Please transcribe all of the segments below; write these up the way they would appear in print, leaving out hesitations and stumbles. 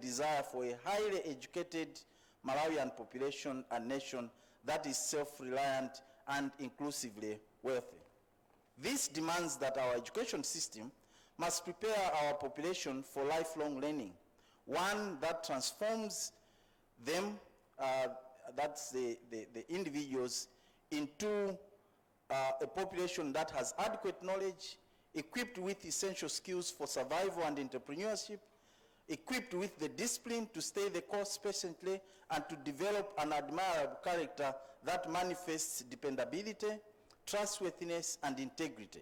desire for a highly educated Malawian population and nation that is self-reliant and inclusively wealthy. This demands that our education system must prepare our population for lifelong learning, one that transforms them, that's the individuals, into a population that has adequate knowledge, equipped with essential skills for survival and entrepreneurship, equipped with the discipline to stay the course patiently and to develop an admirable character that manifests dependability, trustworthiness, and integrity.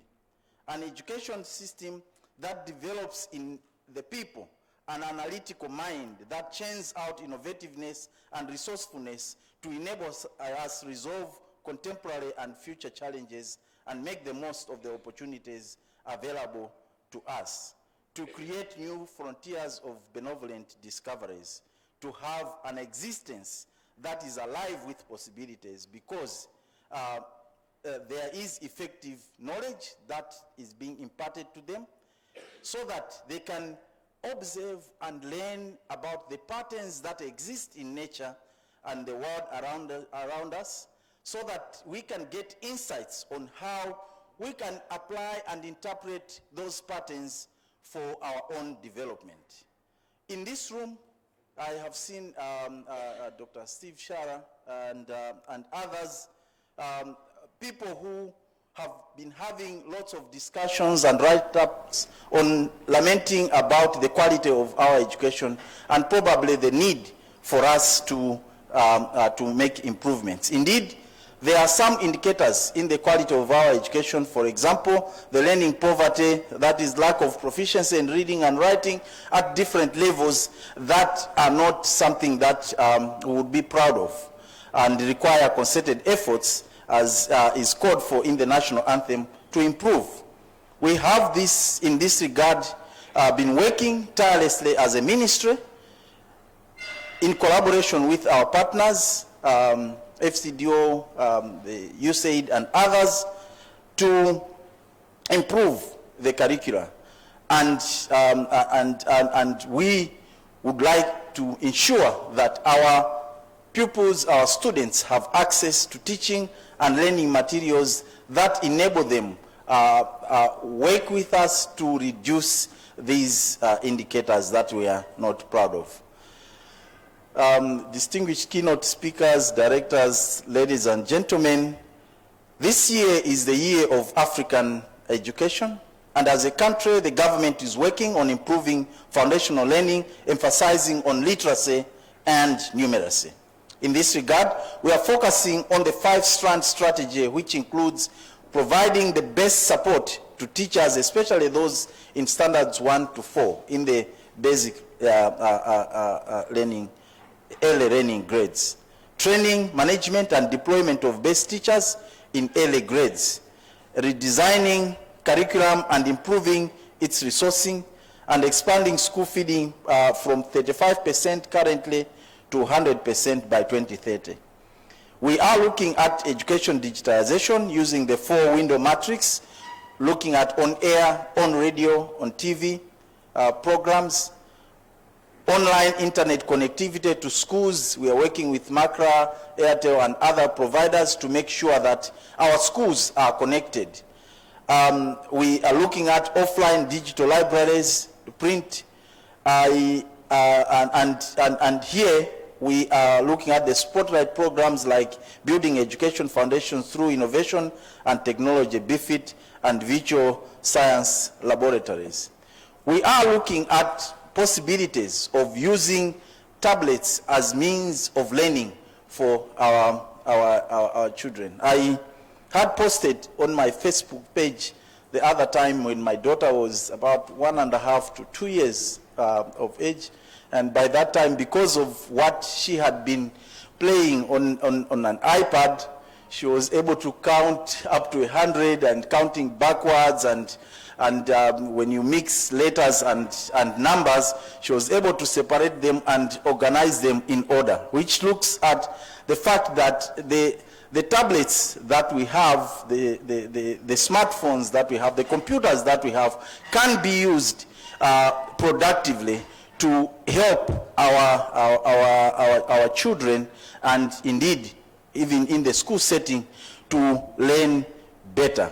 An education system that develops in the people an analytical mind that churns out innovativeness and resourcefulness to enable us resolve contemporary and future challenges and make the most of the opportunities available to us, to create new frontiers of benevolent discoveries, to have an existence that is alive with possibilities, because there is effective knowledge that is being imparted to them, so that they can observe and learn about the patterns that exist in nature and the world around us, so that we can get insights on how we can apply and interpret those patterns for our own development. In this room, I have seen Dr. Steve Shara and others, people who have been having lots of discussions and write-ups on lamenting about the quality of our education and probably the need for us to make improvements. Indeed, there are some indicators in the quality of our education. For example, the learning poverty, that is lack of proficiency in reading and writing at different levels, that are not something that we would be proud of and require concerted efforts, as is called for in the national anthem, to improve. We have this, in this regard, been working tirelessly as a ministry in collaboration with our partners, FCDO, the USAID and others, to improve the curricula. And we would like to ensure that our pupils, our students, have access to teaching and learning materials that enable them work with us to reduce these indicators that we are not proud of. Distinguished keynote speakers, directors, ladies and gentlemen, this year is the year of African education, and as a country, the government is working on improving foundational learning, emphasizing on literacy and numeracy. In this regard, we are focusing on the 5-strand strategy, which includes providing the best support to teachers, especially those in standards 1 to 4 in the basic learning, early learning grades, training, management, and deployment of best teachers in early grades, redesigning curriculum and improving its resourcing, and expanding school feeding from 35% currently to 100% by 2030. We are looking at education digitalization using the 4-window matrix, looking at on-air, on-radio, on TV programs, online internet connectivity to schools. We are working with Macra, Airtel, and other providers to make sure that our schools are connected. We are looking at offline digital libraries, print, and here we are looking at the spotlight programs like Building Education Foundations through Innovation and Technology, BFIT, and Virtual Science Laboratories. We are looking at possibilities of using tablets as means of learning for our children. I had posted on my Facebook page the other time when my daughter was about 1.5 to 2 years of age, and by that time, because of what she had been playing on an iPad, she was able to count up to 100 and counting backwards, and when you mix letters and numbers, she was able to separate them and organize them in order, which looks at the fact that the tablets that we have, the smartphones that we have, the computers that we have, can be used productively to help our children, and indeed even in the school setting, to learn better.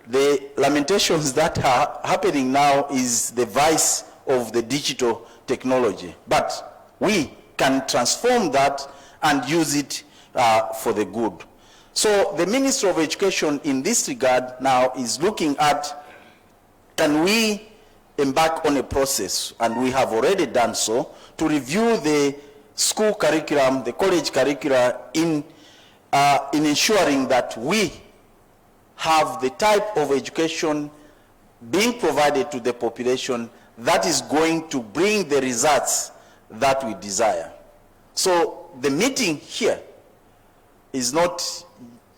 The lamentations that are happening now is the vice of the digital technology, but we can transform that and use it for the good. So the Ministry of Education in this regard now is looking at, can we embark on a process, and we have already done so, to review the school curriculum, the college curricula, in ensuring that we have the type of education being provided to the population that is going to bring the results that we desire. So the meeting here is not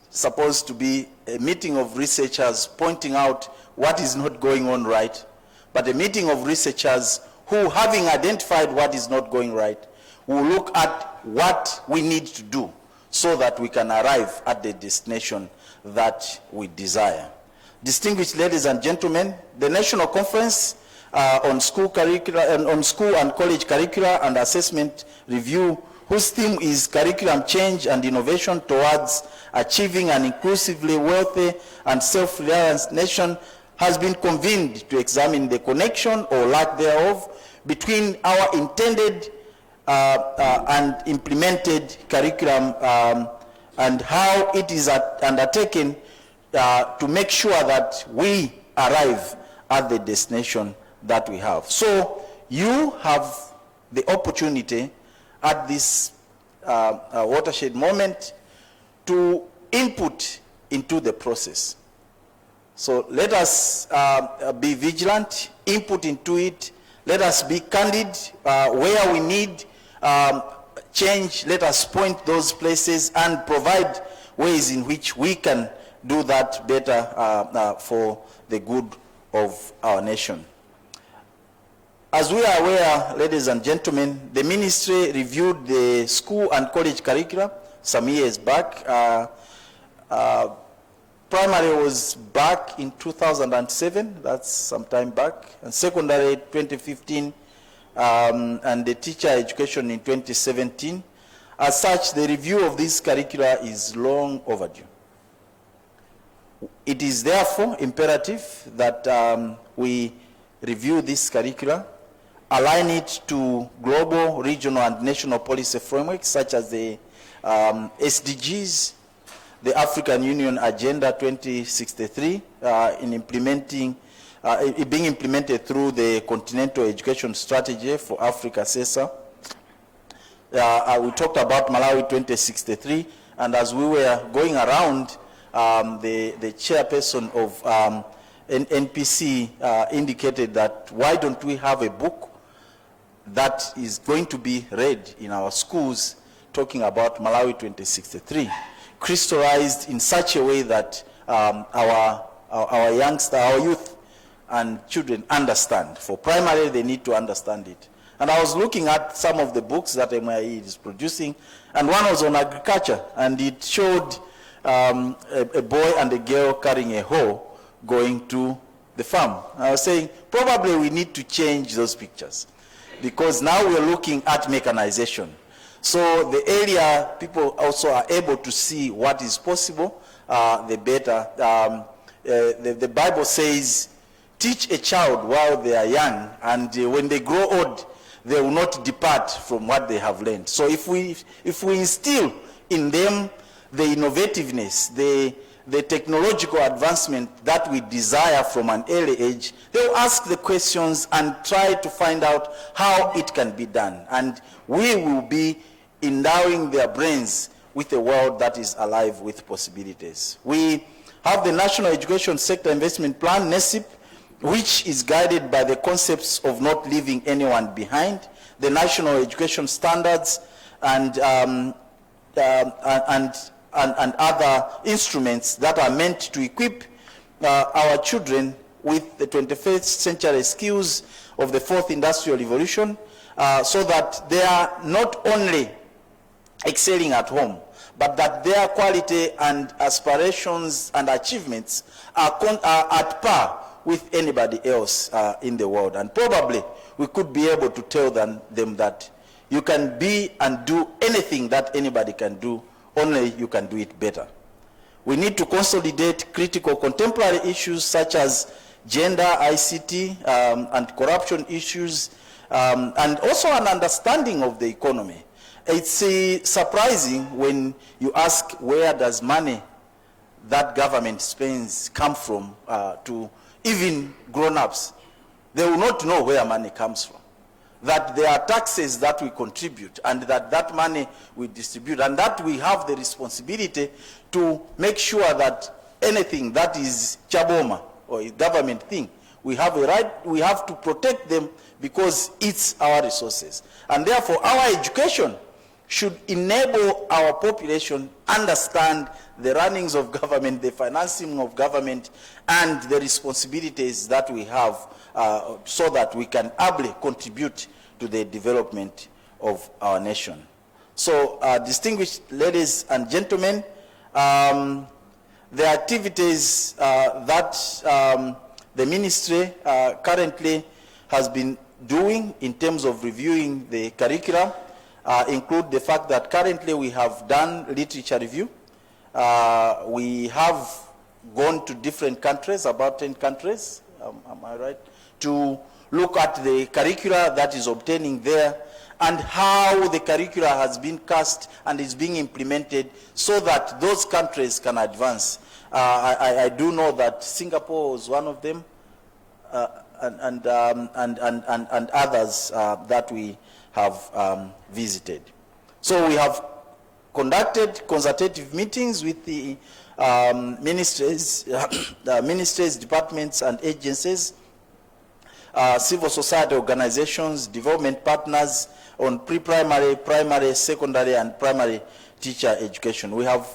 supposed to be a meeting of researchers pointing out what is not going on right, but a meeting of researchers who, having identified what is not going right, will look at what we need to do so that we can arrive at the destination that we desire. Distinguished ladies and gentlemen, the National Conference on School and College Curricula and Assessment Review, whose theme is Curriculum Change and Innovation Towards Achieving an Inclusively Wealthy and Self-Reliant Nation, has been convened to examine the connection or lack thereof between our intended and implemented curriculum and how it is undertaken to make sure that we arrive at the destination that we have. So you have the opportunity at this watershed moment to input into the process. So let us be vigilant, input into it. Let us be candid. Where we need change, let us point those places and provide ways in which we can do that better for the good of our nation. As we are aware, ladies and gentlemen, the ministry reviewed the school and college curricula some years back. Primary was back in 2007, that's some time back, and secondary 2015, and the teacher education in 2017. As such, the review of this curricula is long overdue. It is therefore imperative that we review this curricula, align it to global, regional, and national policy frameworks such as the SDGs, the African Union Agenda 2063, being implemented through the Continental Education Strategy for Africa, CESA. We talked about Malawi 2063, and as we were going around, the chairperson of NPC indicated that why don't we have a book that is going to be read in our schools talking about Malawi 2063, crystallized in such a way that our youth and children understand. For primary, they need to understand it. And I was looking at some of the books that MIE is producing, and one was on agriculture, and it showed a boy and a girl carrying a hoe going to the farm. I was saying, probably we need to change those pictures, because now we're looking at mechanization. So the area people also are able to see what is possible, the better. The Bible says, teach a child while they are young, and when they grow old, they will not depart from what they have learned. So if we instill in them the innovativeness, the technological advancement that we desire from an early age, they'll ask the questions and try to find out how it can be done. And we will be endowing their brains with a world that is alive with possibilities. We have the National Education Sector Investment Plan, NESIP, which is guided by the concepts of not leaving anyone behind, the national education standards, and other instruments that are meant to equip our children with the 21st century skills of the fourth industrial revolution, so that they are not only excelling at home, but that their quality and aspirations and achievements are at par with anybody else in the world. And probably we could be able to tell them that you can be and do anything that anybody can do, only you can do it better. We need to consolidate critical contemporary issues such as gender, ICT, and corruption issues, and also an understanding of the economy. It's surprising when you ask where does money that government spends come from to even grown-ups. They will not know where money comes from. That there are taxes that we contribute and that money we distribute, and that we have the responsibility to make sure that anything that is chaboma or a government thing, we have a right, we have to protect them because it's our resources. And therefore our education should enable our population understand the runnings of government, the financing of government, and the responsibilities that we have so that we can ably contribute to the development of our nation. So, distinguished ladies and gentlemen, the activities that the ministry currently has been doing in terms of reviewing the curriculum include the fact that currently we have done literature review. We have gone to different countries, about 10 countries, am I right, to look at the curricula that is obtaining there and how the curricula has been cast and is being implemented so that those countries can advance. I do know that Singapore was one of them, and others that we have visited. So we have conducted consultative meetings with the ministries, departments, and agencies, civil society organizations, development partners on pre-primary, primary, secondary, and primary teacher education. We have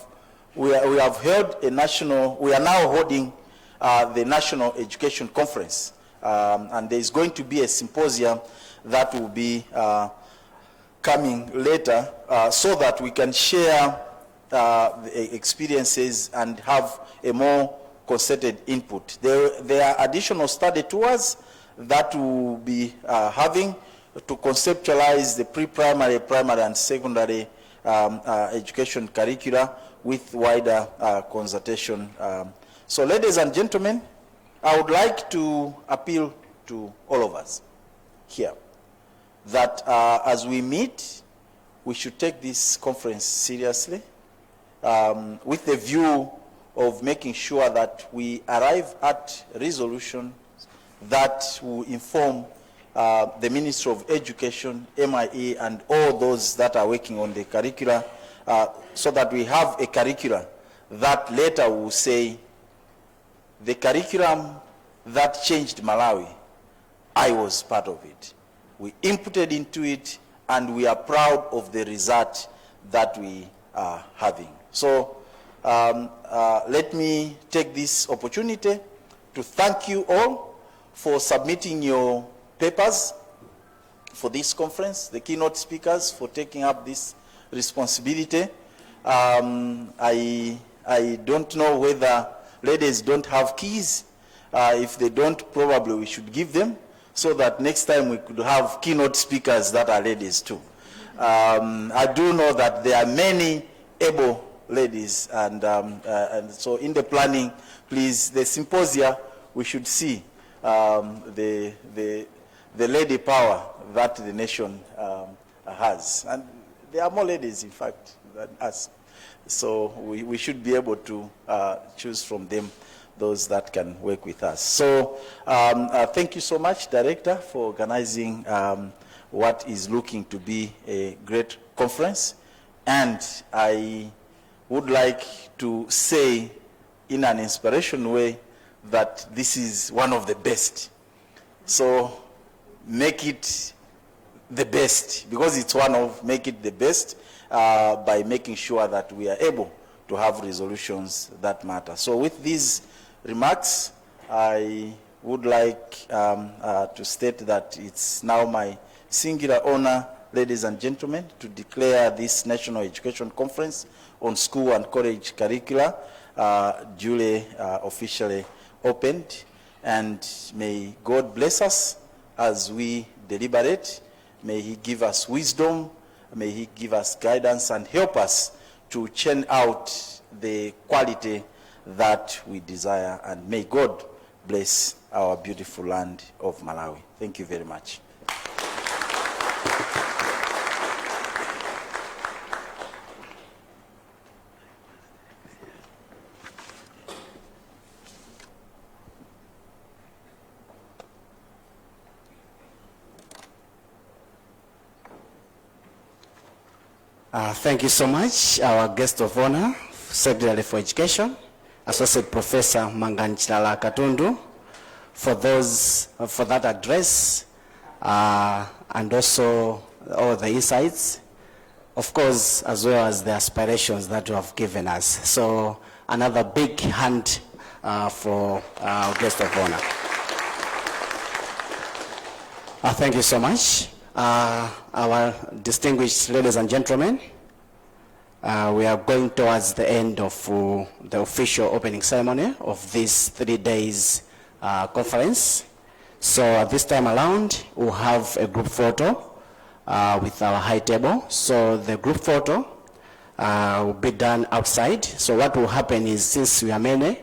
held a national, we are now holding the National Education Conference, and there is going to be a symposium that will be coming later so that we can share the experiences and have a more concerted input. There are additional study tours that will be having to conceptualize the pre-primary, primary, and secondary education curricula with wider consultation. So ladies and gentlemen, I would like to appeal to all of us here that as we meet, we should take this conference seriously with the view of making sure that we arrive at resolution that will inform the Ministry of Education, MIE, and all those that are working on the curricula so that we have a curricula that later will say, the curriculum that changed Malawi, I was part of it. We inputted into it, and we are proud of the result that we are having. So let me take this opportunity to thank you all for submitting your papers for this conference, the keynote speakers for taking up this responsibility. I don't know whether ladies don't have keys. If they don't, probably we should give them so that next time we could have keynote speakers that are ladies too. I do know that there are many able ladies, and so in the planning, please, the symposia, we should see the lady power that the nation has. And there are more ladies, in fact, than us. So we should be able to choose from them those that can work with us. So thank you so much, Director, for organizing what is looking to be a great conference. And I would like to say in an inspirational way that this is one of the best. So make it the best, because it's one of, make it the best by making sure that we are able to have resolutions that matter. So with these remarks, I would like to state that it's now my singular honor, ladies and gentlemen, to declare this National Education Conference on School and College Curricula duly officially opened. And may God bless us as we deliberate. May He give us wisdom, may He give us guidance and help us to churn out the quality that we desire, and may God bless our beautiful land of Malawi. Thank you very much. Thank you so much, our guest of honor, Secretary for Education, Associate Professor Mangochi Katundu, for that address, and also all the insights, of course, as well as the aspirations that you have given us. So another big hand for our guest of honor. Thank you so much. Our distinguished ladies and gentlemen, we are going towards the end of the official opening ceremony of this 3 days conference. So at this time around, we'll have a group photo with our high table. So the group photo will be done outside. So what will happen is, since we are many,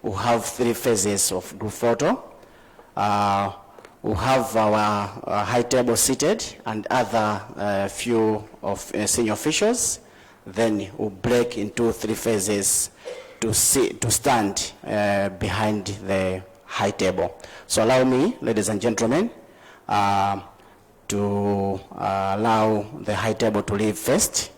we'll have 3 phases of group photo. We'll have our high table seated and other few of senior officials. Then we'll break into 3 phases to stand behind the high table. So allow me, ladies and gentlemen, to allow the high table to leave first.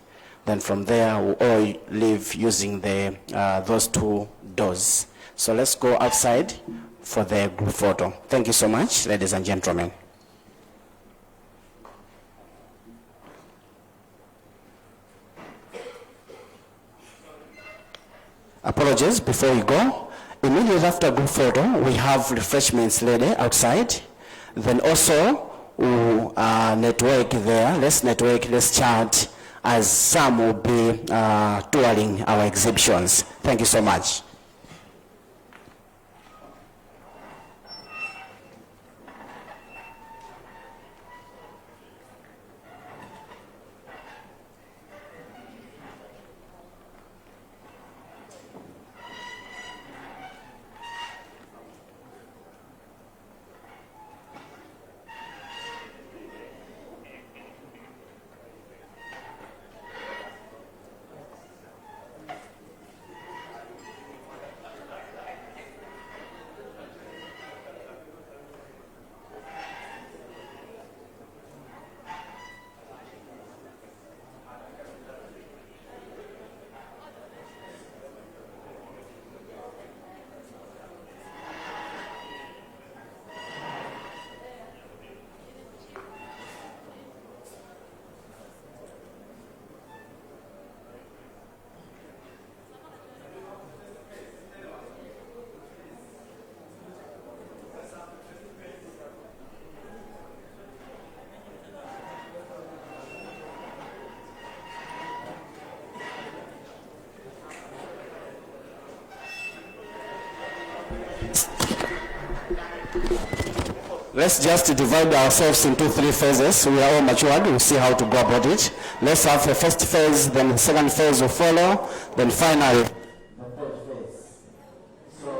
Then from there, we'll all leave using those 2 doors. So let's go outside for the group photo. Thank you so much, ladies and gentlemen. Apologies, before we go, immediately after group photo, we have refreshments ready outside. Then also, we'll network there. Let's network, let's chat, as some will be touring our exhibitions. Thank you so much. Let's just divide ourselves into 3 phases. We are all matured. We'll see how to go about it. Let's have the first phase, then the second phase will follow, then finally the third phase. So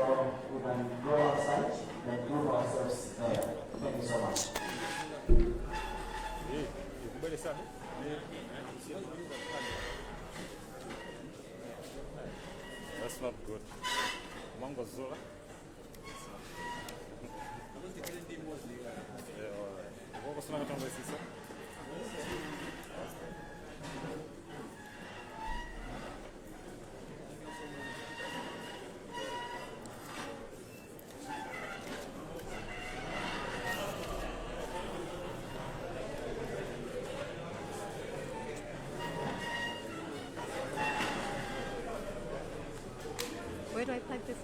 we can go outside and group ourselves there. Thank you so much. That's not good. Mango Zola. Where do I plug this in?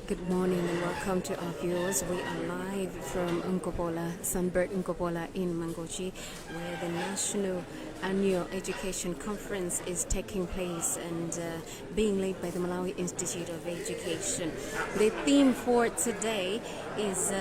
Good morning and welcome to our viewers. We are live from Nkopola, Sunbird Nkopola in Mangochi, where the National Annual Education Conference is taking place and being led by the Malawi Institute of Education. The theme for today is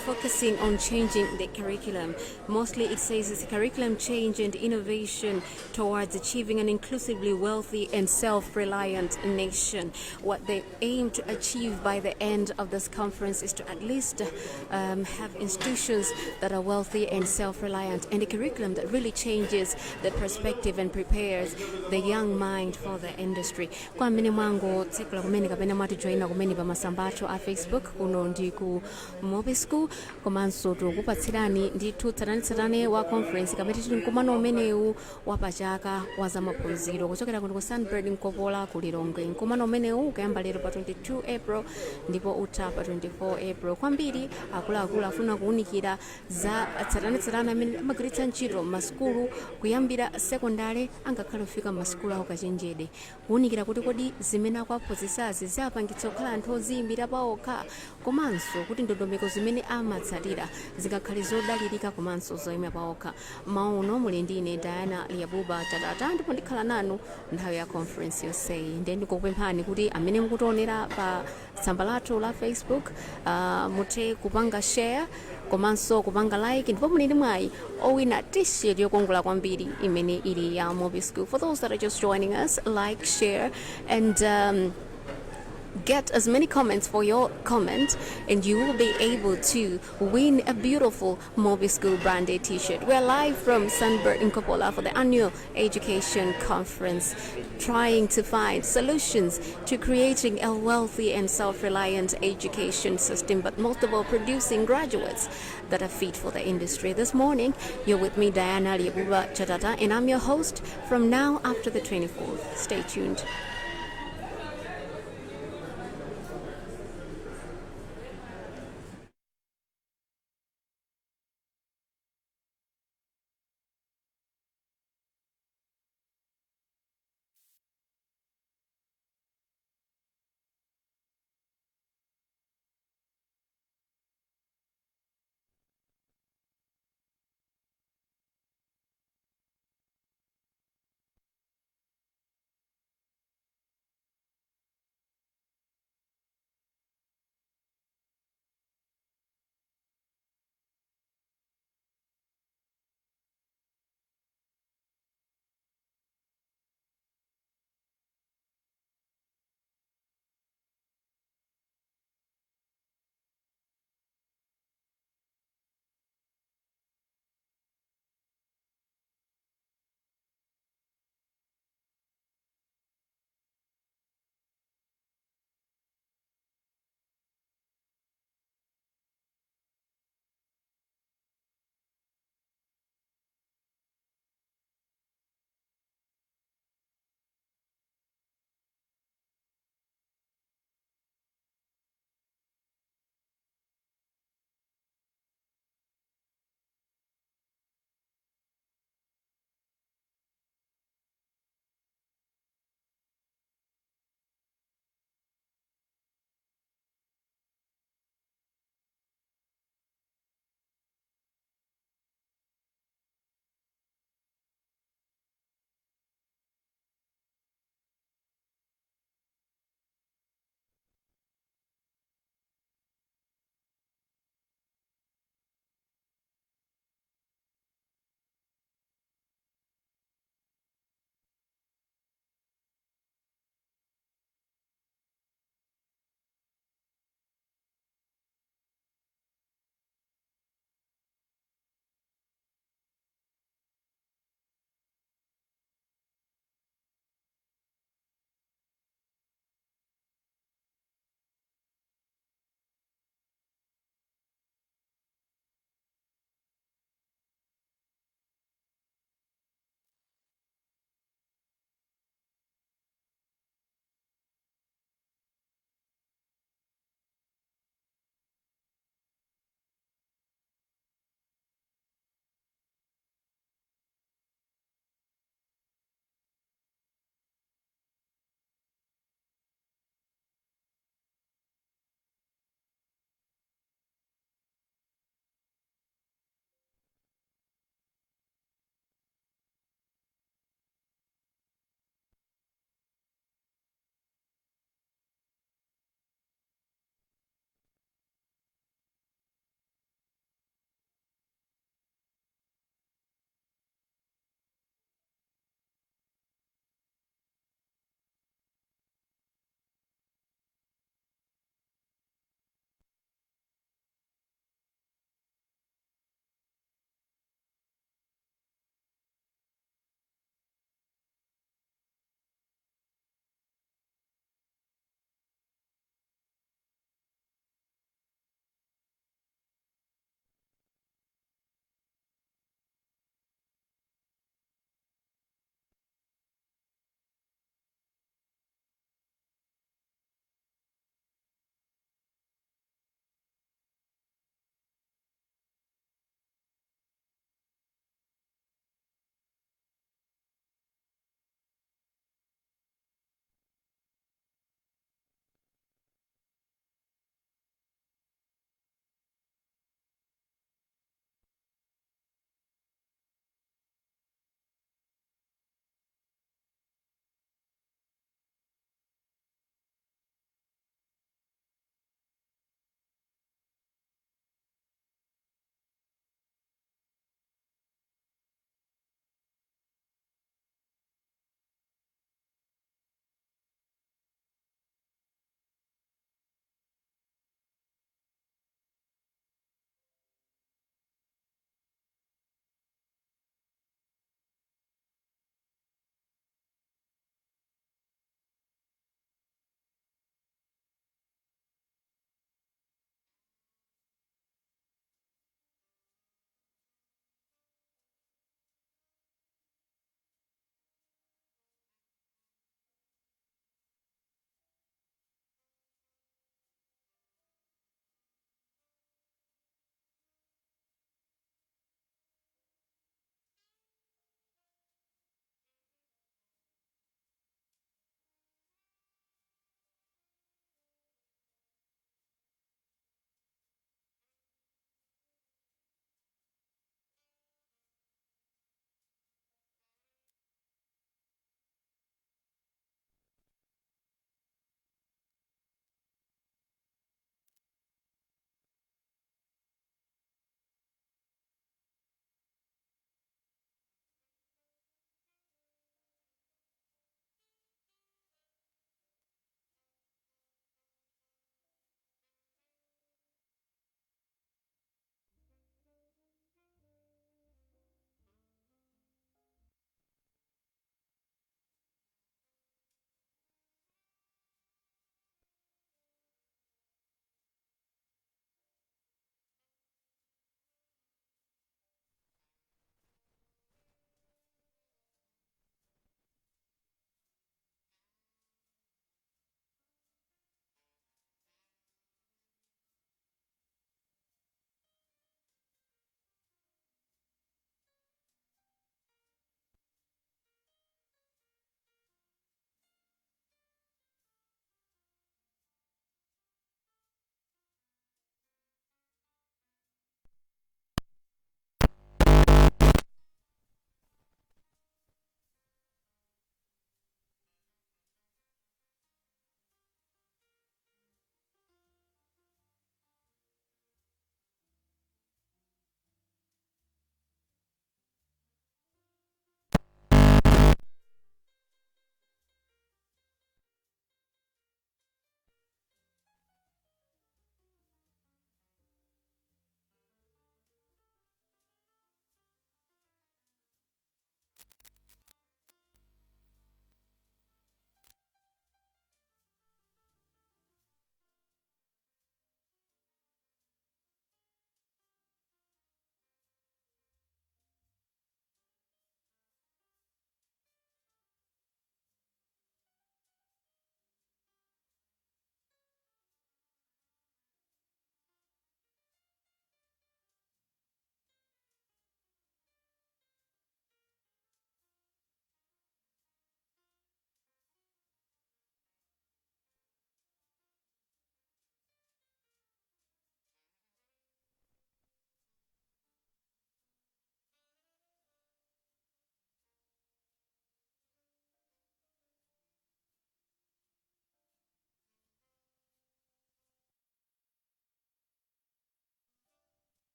focusing on changing the curriculum. Mostly it says it's curriculum change and innovation towards achieving an inclusively wealthy and self-reliant nation. What they aim to achieve by the end of this conference is to at least have institutions that are wealthy and self-reliant, and a curriculum that really changes the perspective and prepares the young mind for the industry. Kwa mene mwango tsekula kumene kapena mwati joina kumene pa masambato a Facebook kuno ndi ku Mobi School komanso tukupatsirani ndithu tsatanetsatane wa conference kamene tili mkumano umenewu wapachaka wa zamaphunziro kuchokera kuno ku Sunbird Nkopola ku Lilongwe. Mkumano umenewu ukayamba lero pa 22 April ndipo utha pa 24 April. Kwambiri akuluakulu afuna kuwunikira za tsatanetsatane amene amagwiritsa ntchito masukulu kuyambira sekondari angakhale kufika masukulu awo kachenjede, kuwunikira kuti kodi zimene akwaphunzitsazi zapangitsa kukhala anthu oziyimbira paokha komanso kuti ndondomeko zimene amatsatira zingakhale zodalirika komanso zoyima paokha. Mauno muli ndine Diana Liabuba Tadata ndipo ndikhala nanu nthawi ya conference yonseyi. Ndiye ndikupemphani kuti amene mukutionera pa tsamba lathu la Facebook muthe kupanga share komanso kupanga like ndipo muli ndi mwayi owina t-shirt yokongola kwambiri imene ili ya Mobi School. For those that are just joining us, like, share and get as many comments for your comment and you will be able to win a beautiful Mobi School branded t-shirt. We're live from Sunbird Nkopola for the annual education conference, trying to find solutions to creating a wealthy and self-reliant education system, but most of all producing graduates that are fit for the industry. This morning you're with me, Diana Liabuba Chatata, and I'm your host from now after the 24th. Stay tuned.